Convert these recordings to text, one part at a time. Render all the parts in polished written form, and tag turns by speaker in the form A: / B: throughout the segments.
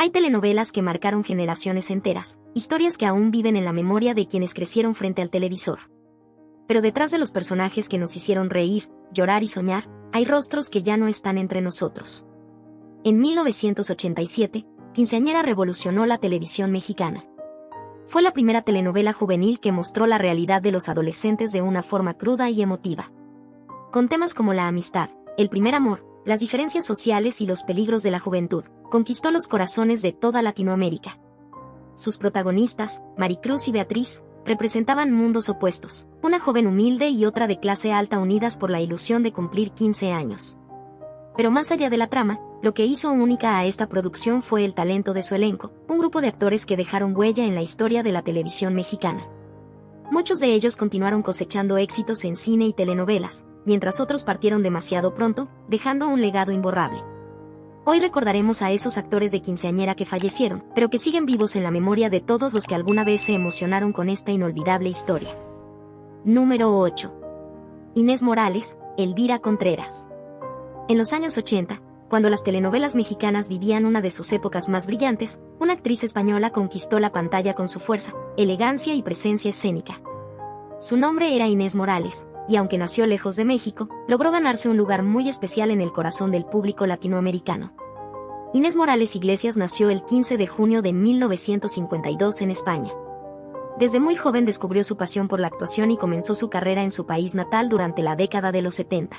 A: Hay telenovelas que marcaron generaciones enteras, historias que aún viven en la memoria de quienes crecieron frente al televisor. Pero detrás de los personajes que nos hicieron reír, llorar y soñar, hay rostros que ya no están entre nosotros. En 1987, Quinceañera revolucionó la televisión mexicana. Fue la primera telenovela juvenil que mostró la realidad de los adolescentes de una forma cruda y emotiva. Con temas como la amistad, el primer amor, las diferencias sociales y los peligros de la juventud, conquistó los corazones de toda Latinoamérica. Sus protagonistas, Maricruz y Beatriz, representaban mundos opuestos, una joven humilde y otra de clase alta unidas por la ilusión de cumplir 15 años. Pero más allá de la trama, lo que hizo única a esta producción fue el talento de su elenco, un grupo de actores que dejaron huella en la historia de la televisión mexicana. Muchos de ellos continuaron cosechando éxitos en cine y telenovelas, mientras otros partieron demasiado pronto, dejando un legado imborrable. Hoy recordaremos a esos actores de Quinceañera que fallecieron, pero que siguen vivos en la memoria de todos los que alguna vez se emocionaron con esta inolvidable historia. Número 8. Inés Morales, Elvira Contreras. En los años 80, cuando las telenovelas mexicanas vivían una de sus épocas más brillantes, una actriz española conquistó la pantalla con su fuerza, elegancia y presencia escénica. Su nombre era Inés Morales, y aunque nació lejos de México, logró ganarse un lugar muy especial en el corazón del público latinoamericano. Inés Morales Iglesias nació el 15 de junio de 1952 en España. Desde muy joven descubrió su pasión por la actuación y comenzó su carrera en su país natal durante la década de los 70.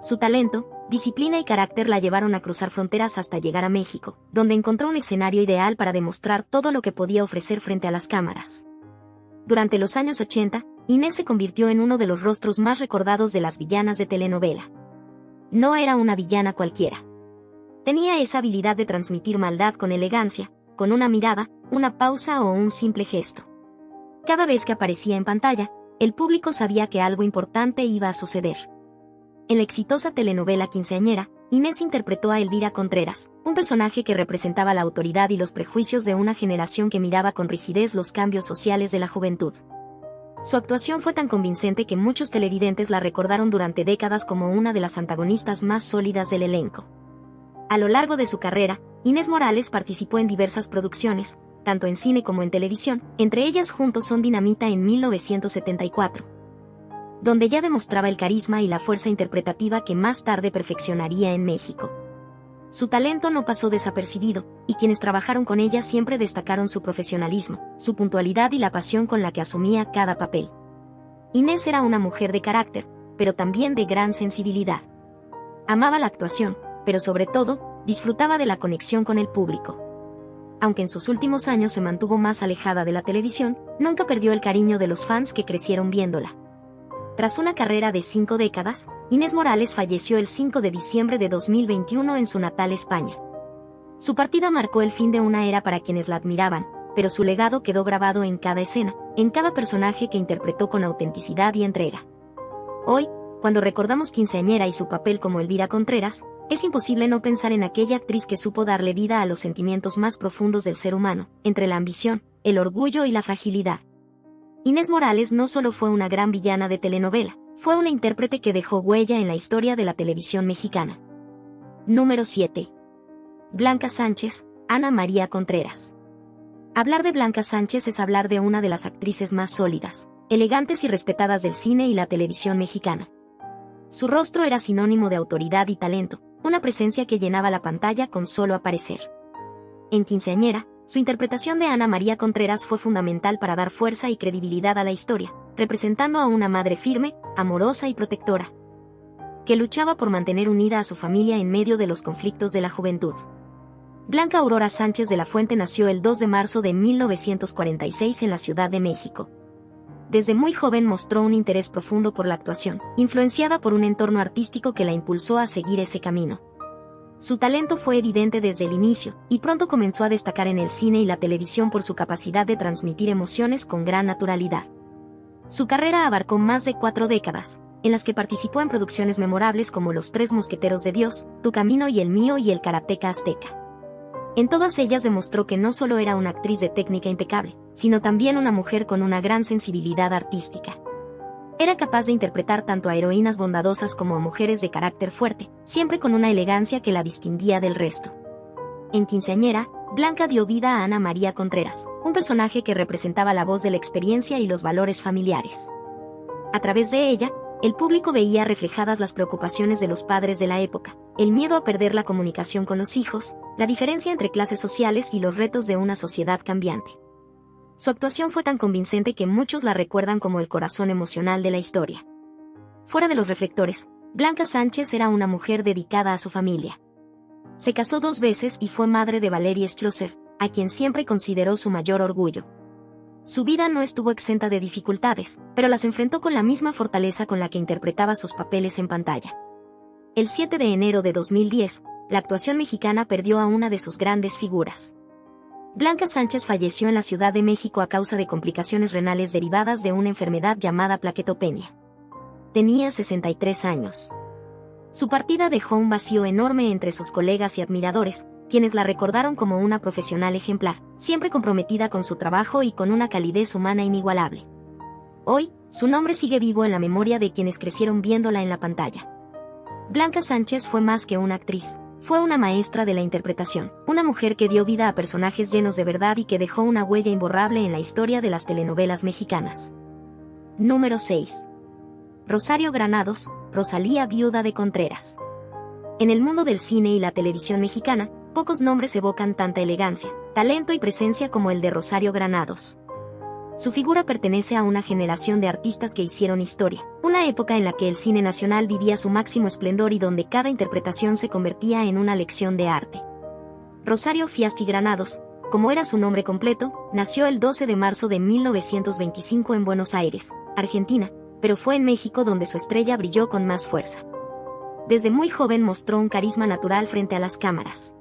A: Su talento, disciplina y carácter la llevaron a cruzar fronteras hasta llegar a México, donde encontró un escenario ideal para demostrar todo lo que podía ofrecer frente a las cámaras. Durante los años 80, Inés se convirtió en uno de los rostros más recordados de las villanas de telenovela. No era una villana cualquiera. Tenía esa habilidad de transmitir maldad con elegancia, con una mirada, una pausa o un simple gesto. Cada vez que aparecía en pantalla, el público sabía que algo importante iba a suceder. En la exitosa telenovela Quinceañera, Inés interpretó a Elvira Contreras, un personaje que representaba la autoridad y los prejuicios de una generación que miraba con rigidez los cambios sociales de la juventud. Su actuación fue tan convincente que muchos televidentes la recordaron durante décadas como una de las antagonistas más sólidas del elenco. A lo largo de su carrera, Inés Morales participó en diversas producciones, tanto en cine como en televisión, entre ellas Juntos son dinamita en 1974, donde ya demostraba el carisma y la fuerza interpretativa que más tarde perfeccionaría en México. Su talento no pasó desapercibido, y quienes trabajaron con ella siempre destacaron su profesionalismo, su puntualidad y la pasión con la que asumía cada papel. Inés era una mujer de carácter, pero también de gran sensibilidad. Amaba la actuación, pero sobre todo, disfrutaba de la conexión con el público. Aunque en sus últimos años se mantuvo más alejada de la televisión, nunca perdió el cariño de los fans que crecieron viéndola. Tras una carrera de 5 décadas, Inés Morales falleció el 5 de diciembre de 2021 en su natal España. Su partida marcó el fin de una era para quienes la admiraban, pero su legado quedó grabado en cada escena, en cada personaje que interpretó con autenticidad y entrega. Hoy, cuando recordamos Quinceañera y su papel como Elvira Contreras, es imposible no pensar en aquella actriz que supo darle vida a los sentimientos más profundos del ser humano, entre la ambición, el orgullo y la fragilidad. Inés Morales no solo fue una gran villana de telenovela, fue una intérprete que dejó huella en la historia de la televisión mexicana. Número 7. Blanca Sánchez, Ana María Contreras. Hablar de Blanca Sánchez es hablar de una de las actrices más sólidas, elegantes y respetadas del cine y la televisión mexicana. Su rostro era sinónimo de autoridad y talento, una presencia que llenaba la pantalla con solo aparecer. En Quinceañera, su interpretación de Ana María Contreras fue fundamental para dar fuerza y credibilidad a la historia, representando a una madre firme, amorosa y protectora, que luchaba por mantener unida a su familia en medio de los conflictos de la juventud. Blanca Aurora Sánchez de la Fuente nació el 2 de marzo de 1946 en la Ciudad de México. Desde muy joven mostró un interés profundo por la actuación, influenciada por un entorno artístico que la impulsó a seguir ese camino. Su talento fue evidente desde el inicio, y pronto comenzó a destacar en el cine y la televisión por su capacidad de transmitir emociones con gran naturalidad. Su carrera abarcó más de 4 décadas, en las que participó en producciones memorables como Los Tres Mosqueteros de Dios, Tu Camino y el Mío y El Karateka Azteca. En todas ellas demostró que no solo era una actriz de técnica impecable, sino también una mujer con una gran sensibilidad artística. Era capaz de interpretar tanto a heroínas bondadosas como a mujeres de carácter fuerte, siempre con una elegancia que la distinguía del resto. En Quinceañera, Blanca dio vida a Ana María Contreras, un personaje que representaba la voz de la experiencia y los valores familiares. A través de ella, el público veía reflejadas las preocupaciones de los padres de la época, el miedo a perder la comunicación con los hijos, la diferencia entre clases sociales y los retos de una sociedad cambiante. Su actuación fue tan convincente que muchos la recuerdan como el corazón emocional de la historia. Fuera de los reflectores, Blanca Sánchez era una mujer dedicada a su familia. Se casó 2 veces y fue madre de Valerie Schlosser, a quien siempre consideró su mayor orgullo. Su vida no estuvo exenta de dificultades, pero las enfrentó con la misma fortaleza con la que interpretaba sus papeles en pantalla. El 7 de enero de 2010, la actuación mexicana perdió a una de sus grandes figuras. Blanca Sánchez falleció en la Ciudad de México a causa de complicaciones renales derivadas de una enfermedad llamada plaquetopenia. Tenía 63 años. Su partida dejó un vacío enorme entre sus colegas y admiradores, quienes la recordaron como una profesional ejemplar, siempre comprometida con su trabajo y con una calidez humana inigualable. Hoy, su nombre sigue vivo en la memoria de quienes crecieron viéndola en la pantalla. Blanca Sánchez fue más que una actriz, fue una maestra de la interpretación, una mujer que dio vida a personajes llenos de verdad y que dejó una huella imborrable en la historia de las telenovelas mexicanas. Número 6. Rosario Granados, Rosalía viuda de Contreras. En el mundo del cine y la televisión mexicana, pocos nombres evocan tanta elegancia, talento y presencia como el de Rosario Granados. Su figura pertenece a una generación de artistas que hicieron historia, una época en la que el cine nacional vivía su máximo esplendor y donde cada interpretación se convertía en una lección de arte. Rosario Fiaschi Granados, como era su nombre completo, nació el 12 de marzo de 1925 en Buenos Aires, Argentina, pero fue en México donde su estrella brilló con más fuerza. Desde muy joven mostró un carisma natural frente a las cámaras.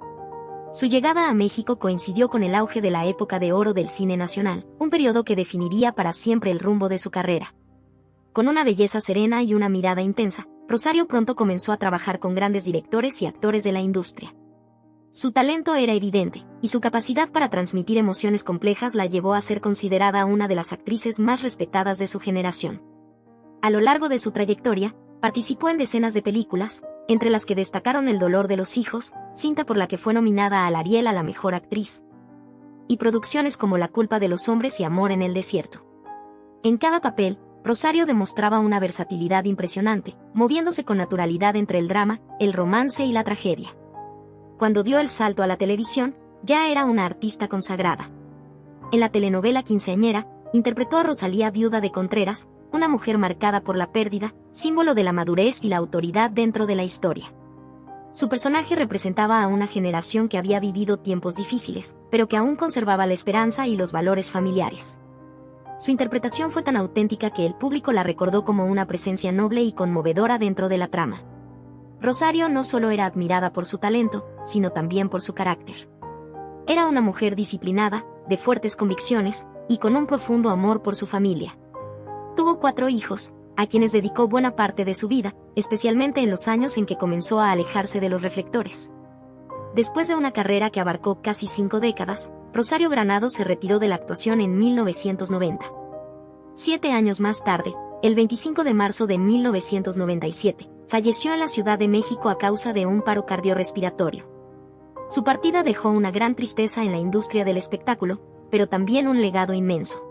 A: Su llegada a México coincidió con el auge de la época de oro del cine nacional, un periodo que definiría para siempre el rumbo de su carrera. Con una belleza serena y una mirada intensa, Rosario pronto comenzó a trabajar con grandes directores y actores de la industria. Su talento era evidente, y su capacidad para transmitir emociones complejas la llevó a ser considerada una de las actrices más respetadas de su generación. A lo largo de su trayectoria, participó en decenas de películas, entre las que destacaron El dolor de los hijos, cinta por la que fue nominada al Ariel a la mejor actriz, y producciones como La culpa de los hombres y Amor en el desierto. En cada papel, Rosario demostraba una versatilidad impresionante, moviéndose con naturalidad entre el drama, el romance y la tragedia. Cuando dio el salto a la televisión, ya era una artista consagrada. En la telenovela Quinceañera, interpretó a Rosalía viuda de Contreras, una mujer marcada por la pérdida, símbolo de la madurez y la autoridad dentro de la historia. Su personaje representaba a una generación que había vivido tiempos difíciles, pero que aún conservaba la esperanza y los valores familiares. Su interpretación fue tan auténtica que el público la recordó como una presencia noble y conmovedora dentro de la trama. Rosario no solo era admirada por su talento, sino también por su carácter. Era una mujer disciplinada, de fuertes convicciones, y con un profundo amor por su familia. Tuvo 4 hijos, a quienes dedicó buena parte de su vida, especialmente en los años en que comenzó a alejarse de los reflectores. Después de una carrera que abarcó casi 5 décadas, Rosario Granados se retiró de la actuación en 1990. 7 años más tarde, el 25 de marzo de 1997, falleció en la Ciudad de México a causa de un paro cardiorrespiratorio. Su partida dejó una gran tristeza en la industria del espectáculo, pero también un legado inmenso.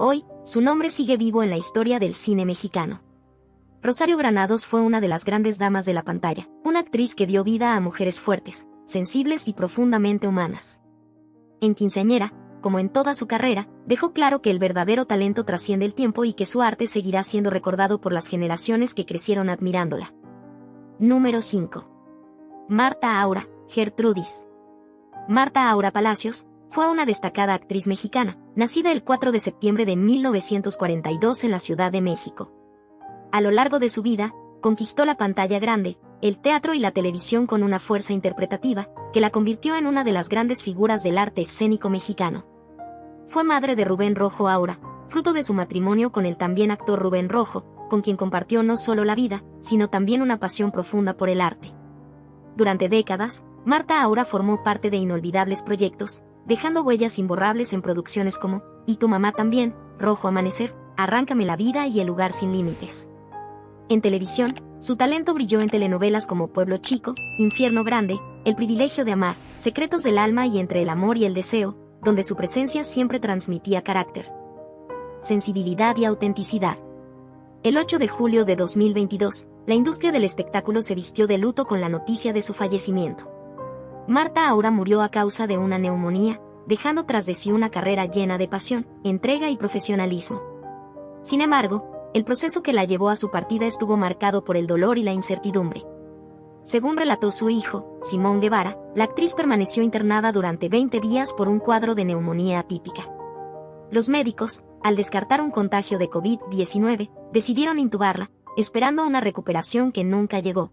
A: Hoy, su nombre sigue vivo en la historia del cine mexicano. Rosario Granados fue una de las grandes damas de la pantalla, una actriz que dio vida a mujeres fuertes, sensibles y profundamente humanas. En Quinceañera, como en toda su carrera, dejó claro que el verdadero talento trasciende el tiempo y que su arte seguirá siendo recordado por las generaciones que crecieron admirándola. Número 5. Marta Aura, Gertrudis. Marta Aura Palacios fue una destacada actriz mexicana, nacida el 4 de septiembre de 1942 en la Ciudad de México. A lo largo de su vida, conquistó la pantalla grande, el teatro y la televisión con una fuerza interpretativa, que la convirtió en una de las grandes figuras del arte escénico mexicano. Fue madre de Rubén Rojo Aura, fruto de su matrimonio con el también actor Rubén Rojo, con quien compartió no solo la vida, sino también una pasión profunda por el arte. Durante décadas, Marta Aura formó parte de inolvidables proyectos, dejando huellas imborrables en producciones como Y tu mamá también, Rojo Amanecer, Arráncame la vida y El lugar sin límites. En televisión, su talento brilló en telenovelas como Pueblo Chico, Infierno Grande, El privilegio de amar, secretos del alma y entre el amor y el deseo, donde su presencia siempre transmitía carácter, sensibilidad y autenticidad. El 8 de julio de 2022, la industria del espectáculo se vistió de luto con la noticia de su fallecimiento. Marta Aura murió a causa de una neumonía, dejando tras de sí una carrera llena de pasión, entrega y profesionalismo. Sin embargo, el proceso que la llevó a su partida estuvo marcado por el dolor y la incertidumbre. Según relató su hijo, Simón Guevara, la actriz permaneció internada durante 20 días por un cuadro de neumonía atípica. Los médicos, al descartar un contagio de COVID-19, decidieron intubarla, esperando una recuperación que nunca llegó.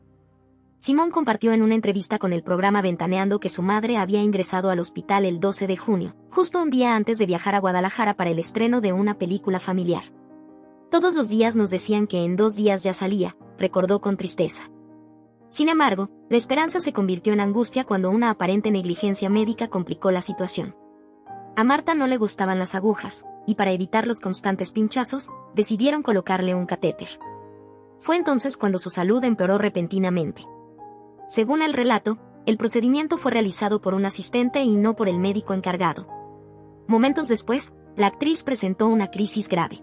A: Simón compartió en una entrevista con el programa Ventaneando que su madre había ingresado al hospital el 12 de junio, justo un día antes de viajar a Guadalajara para el estreno de una película familiar. Todos los días nos decían que en 2 días ya salía, recordó con tristeza. Sin embargo, la esperanza se convirtió en angustia cuando una aparente negligencia médica complicó la situación. A Marta no le gustaban las agujas, y para evitar los constantes pinchazos, decidieron colocarle un catéter. Fue entonces cuando su salud empeoró repentinamente. Según el relato, el procedimiento fue realizado por un asistente y no por el médico encargado. Momentos después, la actriz presentó una crisis grave.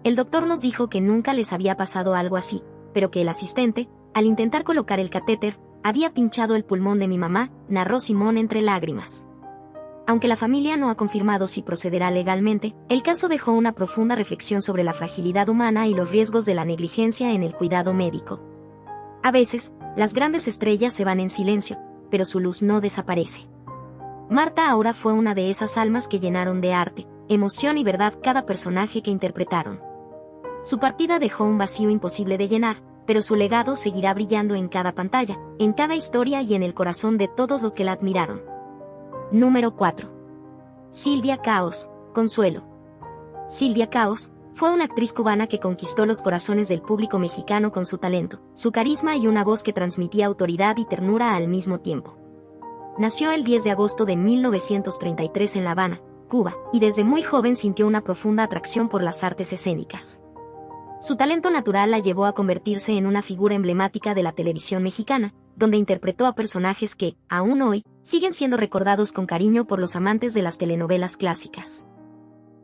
A: El doctor nos dijo que nunca les había pasado algo así, pero que el asistente, al intentar colocar el catéter, había pinchado el pulmón de mi mamá, narró Simón entre lágrimas. Aunque la familia no ha confirmado si procederá legalmente, el caso dejó una profunda reflexión sobre la fragilidad humana y los riesgos de la negligencia en el cuidado médico. A veces, las grandes estrellas se van en silencio, pero su luz no desaparece. Marta Aura fue una de esas almas que llenaron de arte, emoción y verdad cada personaje que interpretaron. Su partida dejó un vacío imposible de llenar, pero su legado seguirá brillando en cada pantalla, en cada historia y en el corazón de todos los que la admiraron. Número 4. Silvia Caos, Consuelo. Silvia Caos fue una actriz cubana que conquistó los corazones del público mexicano con su talento, su carisma y una voz que transmitía autoridad y ternura al mismo tiempo. Nació el 10 de agosto de 1933 en La Habana, Cuba, y desde muy joven sintió una profunda atracción por las artes escénicas. Su talento natural la llevó a convertirse en una figura emblemática de la televisión mexicana, donde interpretó a personajes que, aún hoy, siguen siendo recordados con cariño por los amantes de las telenovelas clásicas.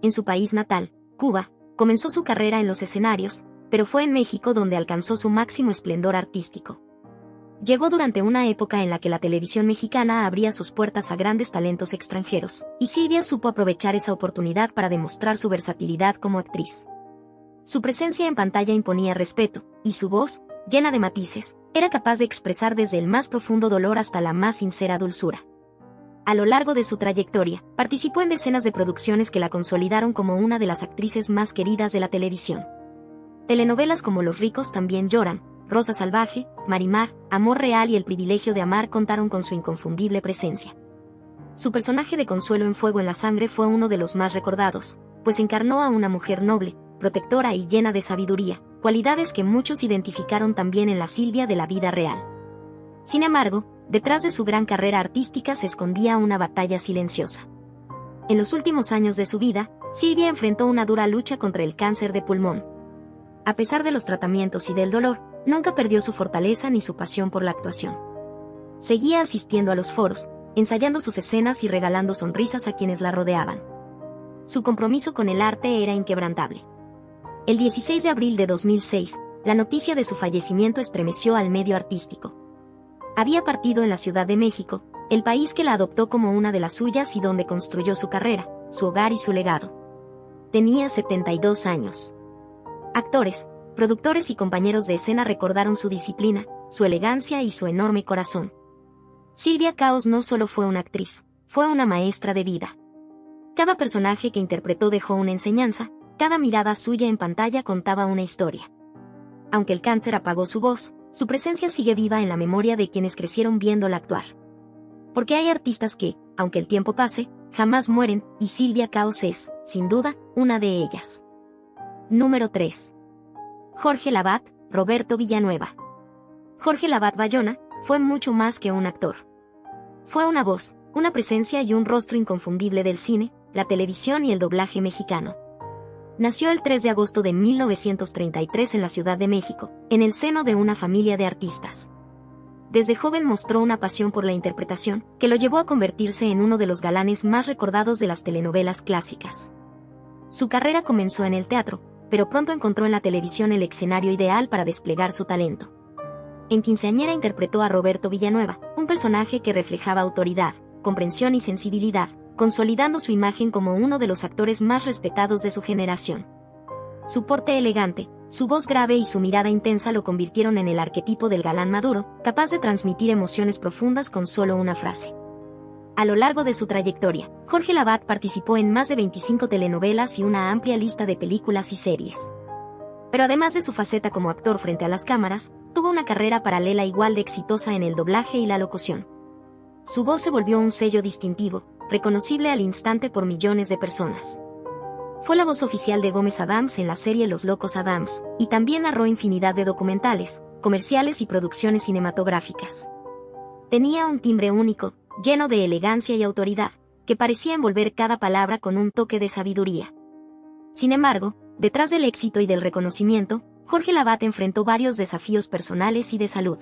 A: En su país natal, Cuba, comenzó su carrera en los escenarios, pero fue en México donde alcanzó su máximo esplendor artístico. Llegó durante una época en la que la televisión mexicana abría sus puertas a grandes talentos extranjeros, y Silvia supo aprovechar esa oportunidad para demostrar su versatilidad como actriz. Su presencia en pantalla imponía respeto, y su voz, llena de matices, era capaz de expresar desde el más profundo dolor hasta la más sincera dulzura. A lo largo de su trayectoria, participó en decenas de producciones que la consolidaron como una de las actrices más queridas de la televisión. Telenovelas como Los ricos también lloran, Rosa salvaje, Marimar, Amor real y El privilegio de amar contaron con su inconfundible presencia. Su personaje de Consuelo en Fuego en la sangre fue uno de los más recordados, pues encarnó a una mujer noble, protectora y llena de sabiduría, cualidades que muchos identificaron también en la Silvia de la vida real. Sin embargo, detrás de su gran carrera artística se escondía una batalla silenciosa. En los últimos años de su vida, Silvia enfrentó una dura lucha contra el cáncer de pulmón. A pesar de los tratamientos y del dolor, nunca perdió su fortaleza ni su pasión por la actuación. Seguía asistiendo a los foros, ensayando sus escenas y regalando sonrisas a quienes la rodeaban. Su compromiso con el arte era inquebrantable. El 16 de abril de 2006, la noticia de su fallecimiento estremeció al medio artístico. Había partido en la Ciudad de México, el país que la adoptó como una de las suyas y donde construyó su carrera, su hogar y su legado. Tenía 72 años. Actores, productores y compañeros de escena recordaron su disciplina, su elegancia y su enorme corazón. Silvia Caos no solo fue una actriz, fue una maestra de vida. Cada personaje que interpretó dejó una enseñanza, cada mirada suya en pantalla contaba una historia. Aunque el cáncer apagó su voz, su presencia sigue viva en la memoria de quienes crecieron viéndola actuar. Porque hay artistas que, aunque el tiempo pase, jamás mueren, y Silvia Caos es, sin duda, una de ellas. Número 3. Jorge Lavat, Roberto Villanueva. Jorge Lavat Bayona fue mucho más que un actor. Fue una voz, una presencia y un rostro inconfundible del cine, la televisión y el doblaje mexicano. Nació el 3 de agosto de 1933 en la Ciudad de México, en el seno de una familia de artistas. desde joven mostró una pasión por la interpretación, que lo llevó a convertirse en uno de los galanes más recordados de las telenovelas clásicas. Su carrera comenzó en el teatro, pero pronto encontró en la televisión el escenario ideal para desplegar su talento. En Quinceañera interpretó a Roberto Villanueva, un personaje que reflejaba autoridad, comprensión y sensibilidad, consolidando su imagen como uno de los actores más respetados de su generación. Su porte elegante, su voz grave y su mirada intensa lo convirtieron en el arquetipo del galán maduro, capaz de transmitir emociones profundas con solo una frase. A lo largo de su trayectoria, Jorge Lavat participó en más de 25 telenovelas y una amplia lista de películas y series. Pero además de su faceta como actor frente a las cámaras, tuvo una carrera paralela igual de exitosa en el doblaje y la locución. Su voz se volvió un sello distintivo, reconocible al instante por millones de personas. Fue la voz oficial de Gómez Adams en la serie Los Locos Adams, y también narró infinidad de documentales, comerciales y producciones cinematográficas. Tenía un timbre único, lleno de elegancia y autoridad, que parecía envolver cada palabra con un toque de sabiduría. Sin embargo, detrás del éxito y del reconocimiento, Jorge Lavat enfrentó varios desafíos personales y de salud.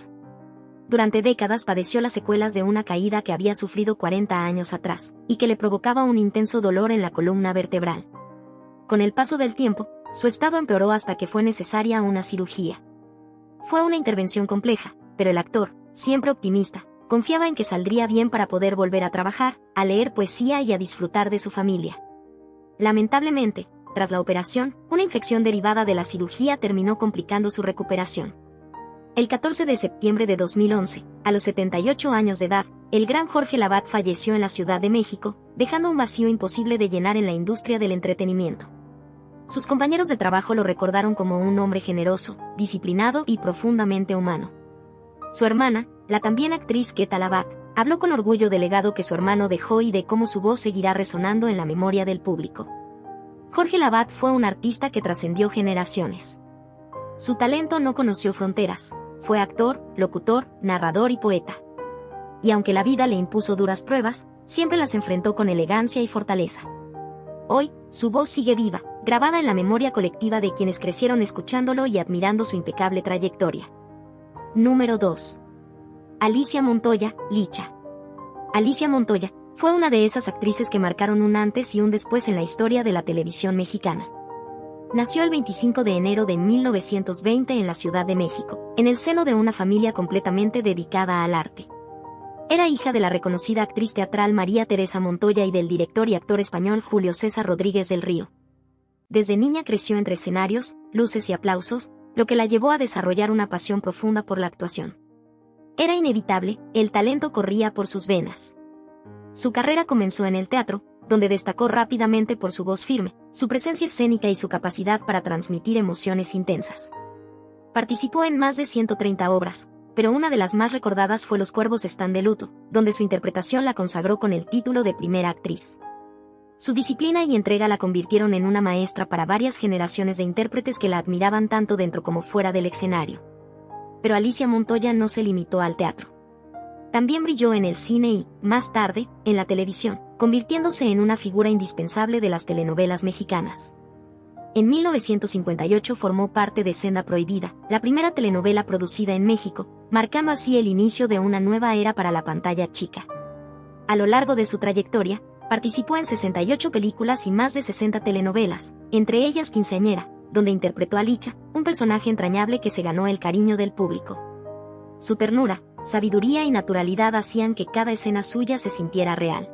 A: Durante décadas padeció las secuelas de una caída que había sufrido 40 años atrás, y que le provocaba un intenso dolor en la columna vertebral. Con el paso del tiempo, su estado empeoró hasta que fue necesaria una cirugía. Fue una intervención compleja, pero el actor, siempre optimista, confiaba en que saldría bien para poder volver a trabajar, a leer poesía y a disfrutar de su familia. Lamentablemente, tras la operación, una infección derivada de la cirugía terminó complicando su recuperación. El 14 de septiembre de 2011, a los 78 años de edad, el gran Jorge Lavat falleció en la Ciudad de México, dejando un vacío imposible de llenar en la industria del entretenimiento. Sus compañeros de trabajo lo recordaron como un hombre generoso, disciplinado y profundamente humano. Su hermana, la también actriz Queta Lavat, habló con orgullo del legado que su hermano dejó y de cómo su voz seguirá resonando en la memoria del público. Jorge Lavat fue un artista que trascendió generaciones. Su talento no conoció fronteras, fue actor, locutor, narrador y poeta. Y aunque la vida le impuso duras pruebas, siempre las enfrentó con elegancia y fortaleza. Hoy, su voz sigue viva, grabada en la memoria colectiva de quienes crecieron escuchándolo y admirando su impecable trayectoria. Número 2. Alicia Montoya, Licha. Alicia Montoya fue una de esas actrices que marcaron un antes y un después en la historia de la televisión mexicana. Nació el 25 de enero de 1920 en la Ciudad de México, en el seno de una familia completamente dedicada al arte. Era hija de la reconocida actriz teatral María Teresa Montoya y del director y actor español Julio César Rodríguez del Río. Desde niña creció entre escenarios, luces y aplausos, lo que la llevó a desarrollar una pasión profunda por la actuación. Era inevitable, el talento corría por sus venas. Su carrera comenzó en el teatro, donde destacó rápidamente por su voz firme, su presencia escénica y su capacidad para transmitir emociones intensas. Participó en más de 130 obras, pero una de las más recordadas fue Los Cuervos están de luto, donde su interpretación la consagró con el título de primera actriz. Su disciplina y entrega la convirtieron en una maestra para varias generaciones de intérpretes que la admiraban tanto dentro como fuera del escenario. Pero Alicia Montoya no se limitó al teatro. También brilló en el cine y, más tarde, en la televisión, convirtiéndose en una figura indispensable de las telenovelas mexicanas. En 1958 formó parte de Senda Prohibida, la primera telenovela producida en México, marcando así el inicio de una nueva era para la pantalla chica. A lo largo de su trayectoria, participó en 68 películas y más de 60 telenovelas, entre ellas Quinceañera, donde interpretó a Licha, un personaje entrañable que se ganó el cariño del público. Su ternura, sabiduría y naturalidad hacían que cada escena suya se sintiera real.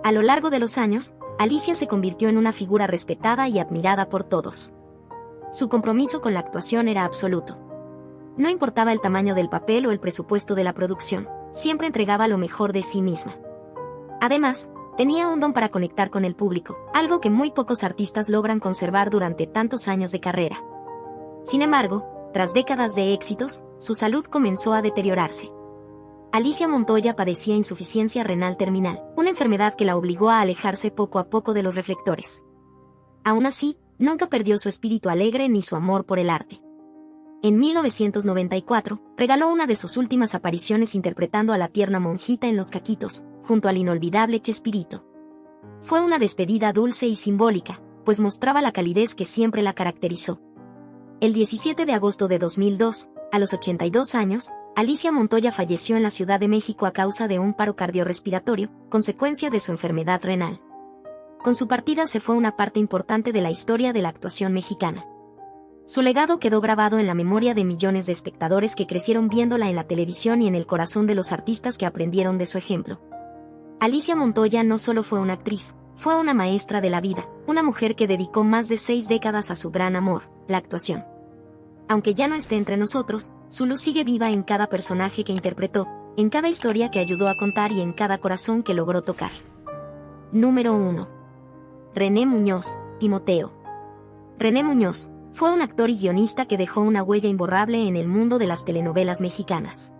A: A lo largo de los años, Alicia se convirtió en una figura respetada y admirada por todos. Su compromiso con la actuación era absoluto. No importaba el tamaño del papel o el presupuesto de la producción, siempre entregaba lo mejor de sí misma. Además, tenía un don para conectar con el público, algo que muy pocos artistas logran conservar durante tantos años de carrera. Sin embargo, tras décadas de éxitos, su salud comenzó a deteriorarse. Alicia Montoya padecía insuficiencia renal terminal, una enfermedad que la obligó a alejarse poco a poco de los reflectores. Aún así, nunca perdió su espíritu alegre ni su amor por el arte. En 1994, regaló una de sus últimas apariciones interpretando a la tierna monjita en Los Caquitos, junto al inolvidable Chespirito. Fue una despedida dulce y simbólica, pues mostraba la calidez que siempre la caracterizó. El 17 de agosto de 2002, a los 82 años, Alicia Montoya falleció en la Ciudad de México a causa de un paro cardiorrespiratorio, consecuencia de su enfermedad renal. Con su partida se fue una parte importante de la historia de la actuación mexicana. Su legado quedó grabado en la memoria de millones de espectadores que crecieron viéndola en la televisión y en el corazón de los artistas que aprendieron de su ejemplo. Alicia Montoya no solo fue una actriz, fue una maestra de la vida, una mujer que dedicó más de 6 décadas a su gran amor, la actuación. Aunque ya no esté entre nosotros, su luz sigue viva en cada personaje que interpretó, en cada historia que ayudó a contar y en cada corazón que logró tocar. Número 1. René Muñoz, Timoteo. René Muñoz fue un actor y guionista que dejó una huella imborrable en el mundo de las telenovelas mexicanas.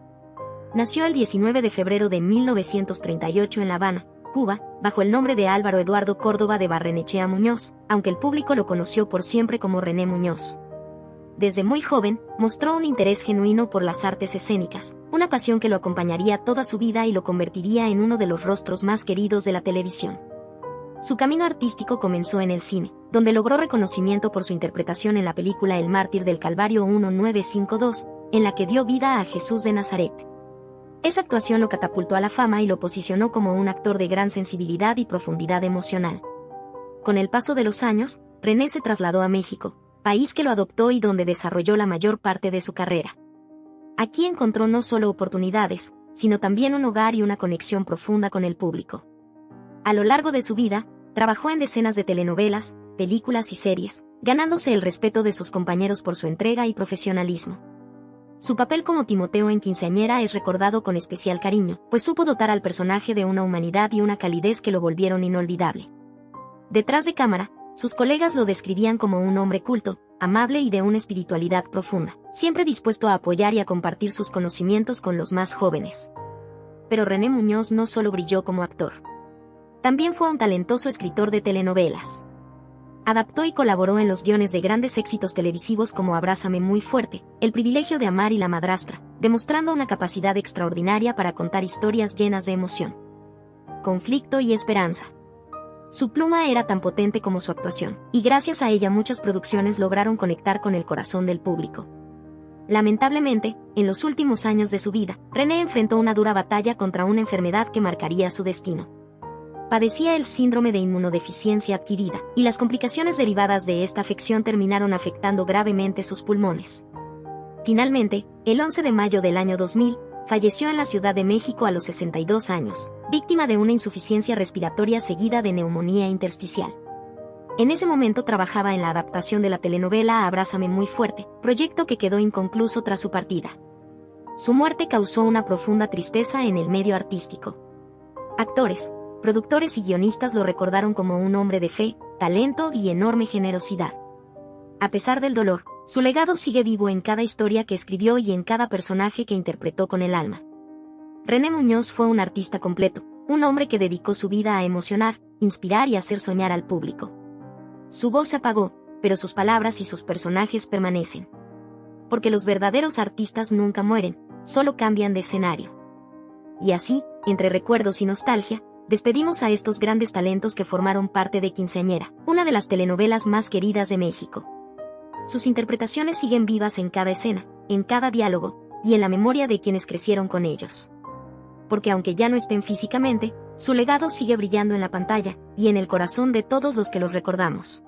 A: Nació el 19 de febrero de 1938 en La Habana, Cuba, bajo el nombre de Álvaro Eduardo Córdoba de Barrenechea Muñoz, aunque el público lo conoció por siempre como René Muñoz. Desde muy joven, mostró un interés genuino por las artes escénicas, una pasión que lo acompañaría toda su vida y lo convertiría en uno de los rostros más queridos de la televisión. Su camino artístico comenzó en el cine, donde logró reconocimiento por su interpretación en la película El Mártir del Calvario 1952, en la que dio vida a Jesús de Nazaret. Esa actuación lo catapultó a la fama y lo posicionó como un actor de gran sensibilidad y profundidad emocional. Con el paso de los años, René se trasladó a México, país que lo adoptó y donde desarrolló la mayor parte de su carrera. Aquí encontró no solo oportunidades, sino también un hogar y una conexión profunda con el público. A lo largo de su vida, trabajó en decenas de telenovelas, películas y series, ganándose el respeto de sus compañeros por su entrega y profesionalismo. Su papel como Timoteo en Quinceañera es recordado con especial cariño, pues supo dotar al personaje de una humanidad y una calidez que lo volvieron inolvidable. Detrás de cámara, sus colegas lo describían como un hombre culto, amable y de una espiritualidad profunda, siempre dispuesto a apoyar y a compartir sus conocimientos con los más jóvenes. Pero René Muñoz no solo brilló como actor. También fue un talentoso escritor de telenovelas. Adaptó y colaboró en los guiones de grandes éxitos televisivos como Abrázame muy fuerte, El privilegio de amar y La madrastra, demostrando una capacidad extraordinaria para contar historias llenas de emoción, conflicto y esperanza. Su pluma era tan potente como su actuación, y gracias a ella muchas producciones lograron conectar con el corazón del público. Lamentablemente, en los últimos años de su vida, René enfrentó una dura batalla contra una enfermedad que marcaría su destino. Padecía el síndrome de inmunodeficiencia adquirida, y las complicaciones derivadas de esta afección terminaron afectando gravemente sus pulmones. Finalmente, el 11 de mayo del año 2000, falleció en la Ciudad de México a los 62 años, víctima de una insuficiencia respiratoria seguida de neumonía intersticial. En ese momento trabajaba en la adaptación de la telenovela Abrázame muy fuerte, proyecto que quedó inconcluso tras su partida. Su muerte causó una profunda tristeza en el medio artístico. Actores, productores y guionistas lo recordaron como un hombre de fe, talento y enorme generosidad. A pesar del dolor, su legado sigue vivo en cada historia que escribió y en cada personaje que interpretó con el alma. René Muñoz fue un artista completo, un hombre que dedicó su vida a emocionar, inspirar y hacer soñar al público. Su voz se apagó, pero sus palabras y sus personajes permanecen. Porque los verdaderos artistas nunca mueren, solo cambian de escenario. Y así, entre recuerdos y nostalgia, despedimos a estos grandes talentos que formaron parte de Quinceañera, una de las telenovelas más queridas de México. Sus interpretaciones siguen vivas en cada escena, en cada diálogo, y en la memoria de quienes crecieron con ellos. Porque aunque ya no estén físicamente, su legado sigue brillando en la pantalla, y en el corazón de todos los que los recordamos.